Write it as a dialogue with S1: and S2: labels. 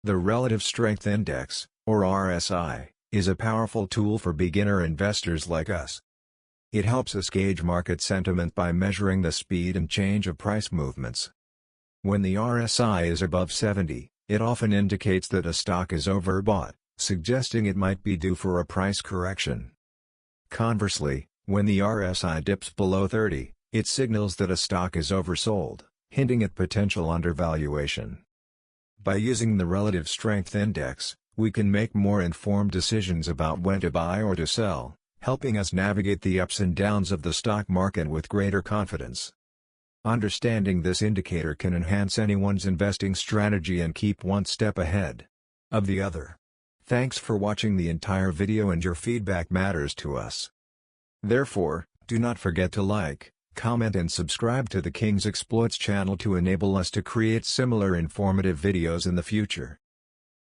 S1: The Relative Strength Index, or RSI, is a powerful tool for beginner investors like us. It helps us gauge market sentiment by measuring the speed and change of price movements. When the RSI is above 70, it often indicates that a stock is overbought, suggesting it might be due for a price correction. Conversely, when the RSI dips below 30, it signals that a stock is oversold, hinting at potential undervaluation. By using the Relative Strength Index, we can make more informed decisions about when to buy or to sell, helping us navigate the ups and downs of the stock market with greater confidence. Understanding this indicator can enhance anyone's investing strategy and keep one step ahead of the other. Thanks for watching the entire video, and your feedback matters to us. Therefore, do not forget to like, comment and subscribe to the King's Exploits channel to enable us to create similar informative videos in the future.